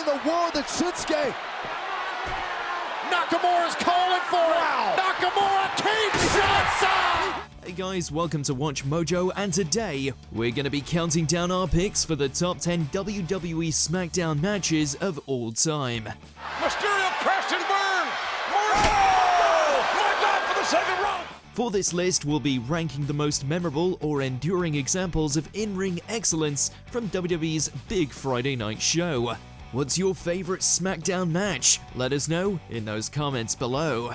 in the world that Shinsuke? Nakamura's calling for it! Nakamura, Kane shots! Hey guys, welcome to Watch Mojo, and today we're going to be counting down our picks for the top 10 WWE Smackdown matches of all time. Mysterio crashed and burned! Oh! My God, for the second round! For this list, we'll be ranking the most memorable or enduring examples of in-ring excellence from WWE's Big Friday Night Show. What's your favorite Smackdown match? Let us know in those comments below.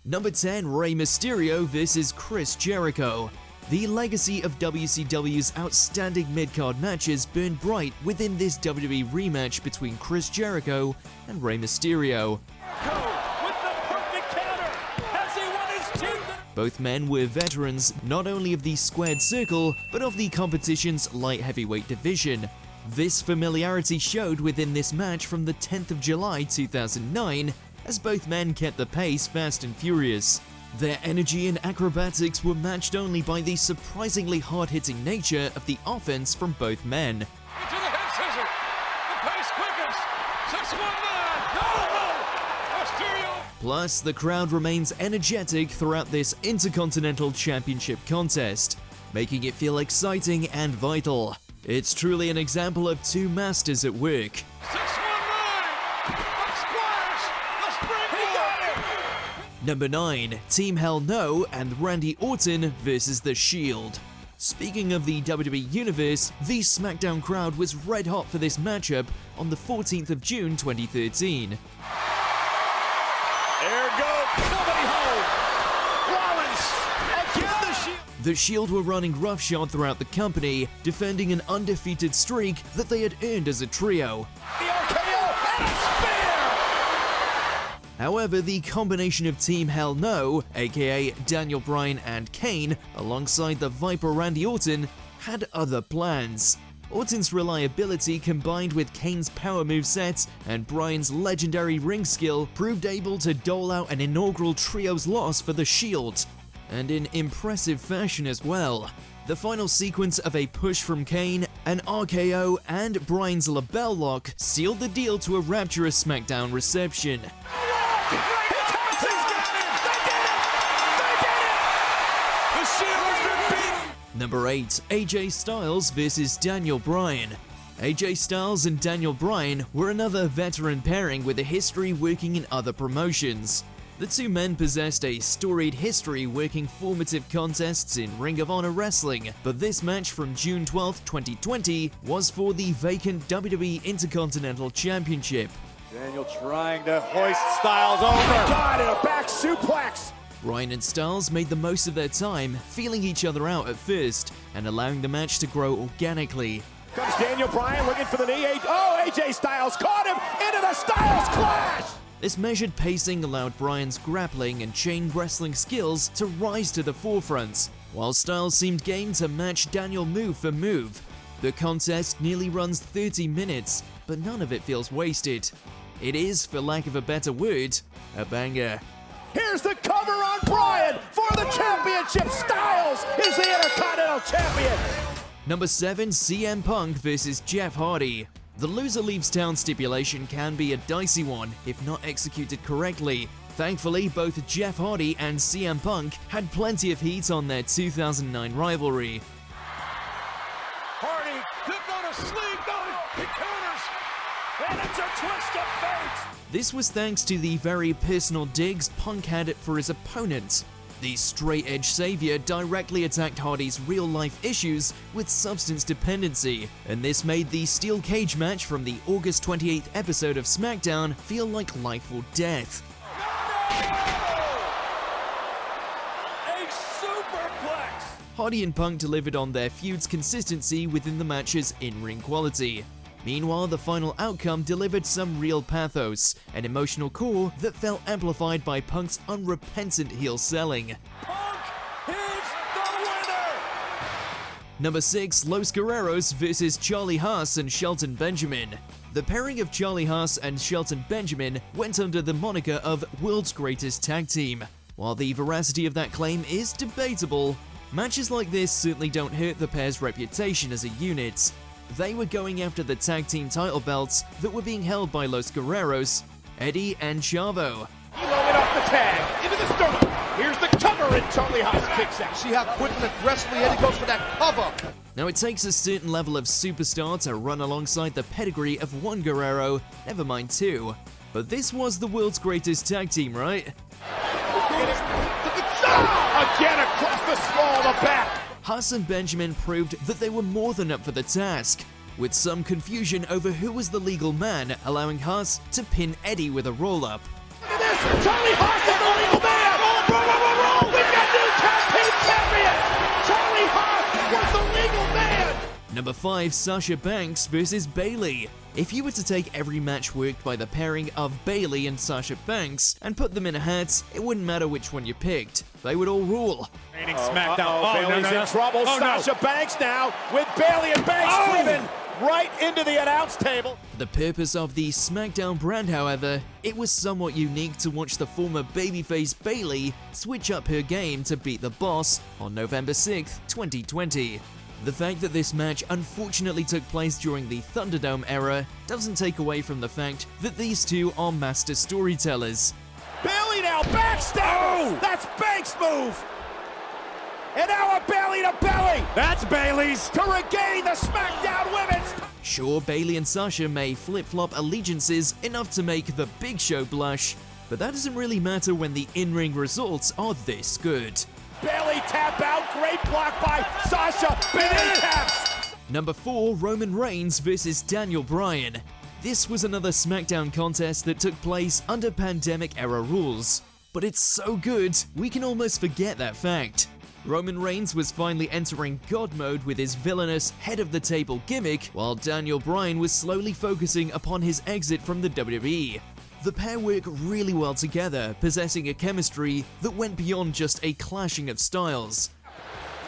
Number 10, Rey Mysterio vs. Chris Jericho. The legacy of WCW's outstanding mid-card matches burned bright within this WWE rematch between Chris Jericho and Rey Mysterio. Both men were veterans not only of the squared circle, but of the competition's light heavyweight division. This familiarity showed within this match from the 10th of July 2009, as both men kept the pace fast and furious. Their energy and acrobatics were matched only by the surprisingly hard-hitting nature of the offense from both men. Into the head scissor! The pace quickens! 619! No! Mysterio! Plus, the crowd remains energetic throughout this Intercontinental Championship contest, making it feel exciting and vital. It's truly an example of two masters at work. 619! The splash! The springboard! Number 9, Team Hell No and Randy Orton vs. The Shield. Speaking of the WWE Universe, the SmackDown crowd was red hot for this matchup on the 14th of June 2013. There goes! Nobody home! Rollins! Again the Shield! The Shield were running roughshod throughout the company, defending an undefeated streak that they had earned as a trio. The RKO and a spear! However, the combination of Team Hell No, aka Daniel Bryan and Kane, alongside the Viper Randy Orton, had other plans. Orton's reliability combined with Kane's power moveset and Bryan's legendary ring skill proved able to dole out an inaugural trios loss for the Shield, and in impressive fashion as well. The final sequence of a push from Kane, an RKO, and Bryan's label lock sealed the deal to a rapturous SmackDown reception. Number 8, AJ Styles vs. Daniel Bryan. AJ Styles and Daniel Bryan were another veteran pairing with a history working in other promotions. The two men possessed a storied history working formative contests in Ring of Honor Wrestling, but this match from June 12, 2020 was for the vacant WWE Intercontinental Championship. Daniel trying to hoist Styles over. God, and a back suplex! Bryan and Styles made the most of their time, feeling each other out at first, and allowing the match to grow organically. Comes Daniel Bryan looking for the knee. Oh, AJ Styles caught him into the Styles Clash! This measured pacing allowed Bryan's grappling and chain wrestling skills to rise to the forefront, while Styles seemed game to match Daniel move for move. The contest nearly runs 30 minutes, but none of it feels wasted. It is, for lack of a better word, a banger. Here's the cover on Bryan for the championship. Styles is the Intercontinental Champion. Number 7, CM Punk vs. Jeff Hardy. The loser leaves town stipulation can be a dicey one if not executed correctly. Thankfully, both Jeff Hardy and CM Punk had plenty of heat on their 2009 rivalry. Hardy dipped on a sleeve, he counters, and it's a twist of fate. This was thanks to the very personal digs Punk had for his opponent. The straight-edge savior directly attacked Hardy's real-life issues with substance dependency, and this made the steel cage match from the August 28th episode of SmackDown feel like life or death. A superplex! Hardy and Punk delivered on their feud's consistency within the match's in-ring quality. Meanwhile, the final outcome delivered some real pathos, an emotional core that felt amplified by Punk's unrepentant heel selling. Punk is the winner! Number 6, Los Guerreros vs. Charlie Haas and Shelton Benjamin. The pairing of Charlie Haas and Shelton Benjamin went under the moniker of World's Greatest Tag Team. While the veracity of that claim is debatable, matches like this certainly don't hurt the pair's reputation as a unit. They were going after the tag team title belts that were being held by Los Guerreros, Eddie and Chavo. Low it off the tag, into the sternum. Here's the cover, and Charlie Haas kicks out. See how quick and aggressively Eddie goes for that cover. Now it takes a certain level of superstar to run alongside the pedigree of one Guerrero, never mind two. But this was the world's greatest tag team, right? Again across the skull, the back. Haas and Benjamin proved that they were more than up for the task, with some confusion over who was the legal man, allowing Haas to pin Eddie with a roll-up. Look at this! Charlie Haas is the legal man! Roll! We've got new tag team champion! Charlie Haas was the legal man! Number 5, Sasha Banks versus Bayley. If you were to take every match worked by the pairing of Bayley and Sasha Banks and put them in a hat, it wouldn't matter which one you picked. They would all rule. Smackdown. Bayley's in trouble. Sasha Banks now with Bayley and Banks driven right into the announce table. For the purpose of the Smackdown brand, however, it was somewhat unique to watch the former babyface Bayley switch up her game to beat the Boss on November 6th, 2020. The fact that this match unfortunately took place during the Thunderdome era doesn't take away from the fact that these two are master storytellers. Bayley now backstabber! Oh! That's Banks' move! And now a Bayley to belly! That's Bayley's! To regain the SmackDown Women's! Sure, Bayley and Sasha may flip-flop allegiances enough to make the Big Show blush, but that doesn't really matter when the in-ring results are this good. Bayley tap out, great block by Sasha, Bayley taps! Number 4, Roman Reigns versus Daniel Bryan. This was another SmackDown contest that took place under pandemic-era rules. But it's so good, we can almost forget that fact. Roman Reigns was finally entering God mode with his villainous head-of-the-table gimmick, while Daniel Bryan was slowly focusing upon his exit from the WWE. The pair work really well together, possessing a chemistry that went beyond just a clashing of styles.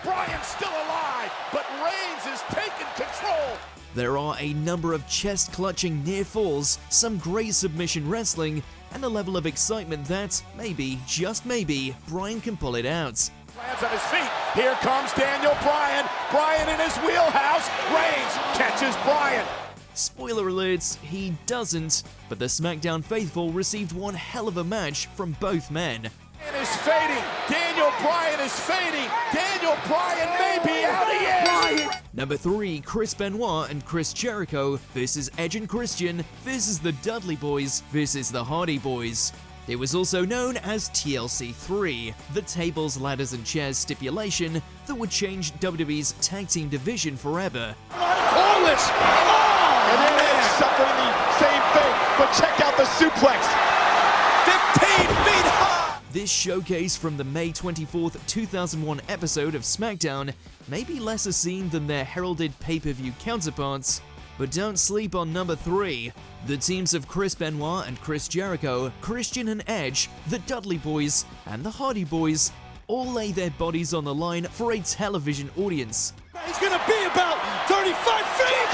Bryan's still alive, but Reigns is taking control. There are a number of chest-clutching near falls, some great submission wrestling, and a level of excitement that, maybe, just maybe, Bryan can pull it out. Lands on his feet. Here comes Daniel Bryan. Bryan in his wheelhouse. Reigns catches Bryan. Spoiler alerts, he doesn't, but the SmackDown faithful received one hell of a match from both men. Bryan is fading. Daniel Bryan is fading. Daniel Bryan may be out. He is. Number 3, Chris Benoit and Chris Jericho versus Edge and Christian versus the Dudley Boys versus the Hardy Boys. It was also known as TLC 3, the tables, ladders, and chairs stipulation that would change WWE's tag team division forever. Corliss! And then Edge suffering the same thing, but check out the suplex. 15 feet high! This showcase from the May 24th, 2001 episode of SmackDown may be less a scene than their heralded pay-per-view counterparts, but don't sleep on number 3. The teams of Chris Benoit and Chris Jericho, Christian and Edge, the Dudley Boys, and the Hardy Boys all lay their bodies on the line for a television audience. He's gonna be about 35 feet!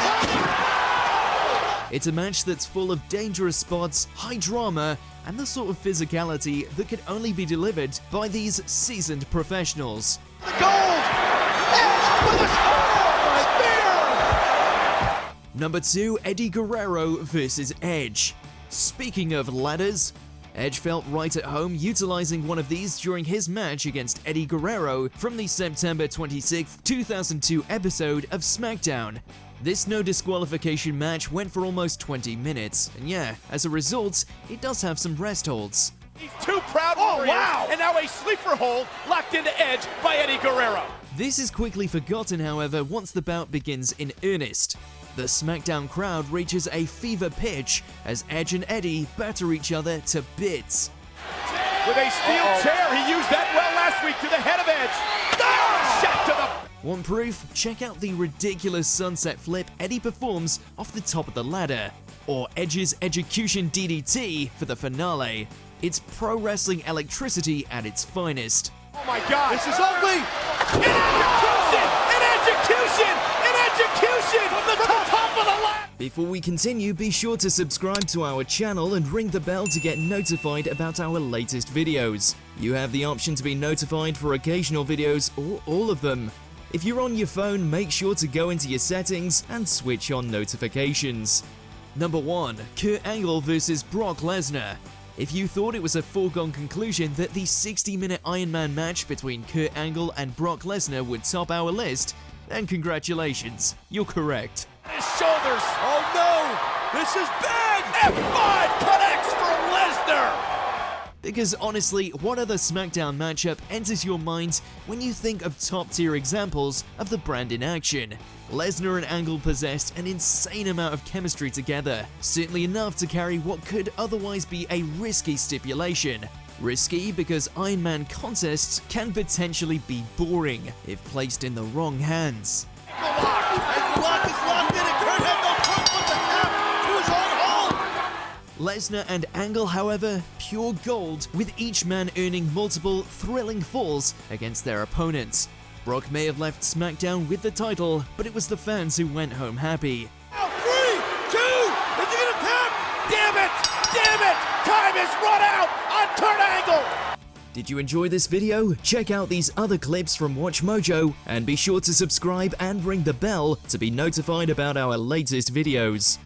It's a match that's full of dangerous spots, high drama, and the sort of physicality that could only be delivered by these seasoned professionals. The gold! Edge with a spear! Number 2, Eddie Guerrero versus Edge. Speaking of ladders, Edge felt right at home utilizing one of these during his match against Eddie Guerrero from the September 26, 2002 episode of SmackDown. This no disqualification match went for almost 20 minutes, and yeah, as a result, it does have some rest holds. He's too proud. Oh, wow! And now a sleeper hold locked into Edge by Eddie Guerrero. This is quickly forgotten, however, once the bout begins in earnest. The SmackDown crowd reaches a fever pitch as Edge and Eddie batter each other to bits. With a steel chair, he used that well last week to the head of Edge. Oh, shot to the... Want proof? Check out the ridiculous sunset flip Eddie performs off the top of the ladder, or Edge's execution DDT for the finale. It's pro wrestling electricity at its finest. Oh my God, this is ugly! An execution! From the top of the ladder! Before we continue, be sure to subscribe to our channel and ring the bell to get notified about our latest videos. You have the option to be notified for occasional videos or all of them. If you're on your phone, make sure to go into your settings and switch on notifications. Number 1. Kurt Angle vs. Brock Lesnar. If you thought it was a foregone conclusion that the 60-minute Iron Man match between Kurt Angle and Brock Lesnar would top our list, then congratulations, you're correct. His shoulders. Oh no, this is bad. F5 connects for Lesnar. Because honestly, what other SmackDown matchup enters your mind when you think of top-tier examples of the brand in action? Lesnar and Angle possessed an insane amount of chemistry together, certainly enough to carry what could otherwise be a risky stipulation. Risky because Iron Man contests can potentially be boring if placed in the wrong hands. Lesnar and Angle, however, pure gold, with each man earning multiple thrilling falls against their opponents. Brock may have left SmackDown with the title, but it was the fans who went home happy. 3, 2, is he gonna tap? Damn it! Damn it! Time is run out on Kurt Angle! Did you enjoy this video? Check out these other clips from WatchMojo, and be sure to subscribe and ring the bell to be notified about our latest videos.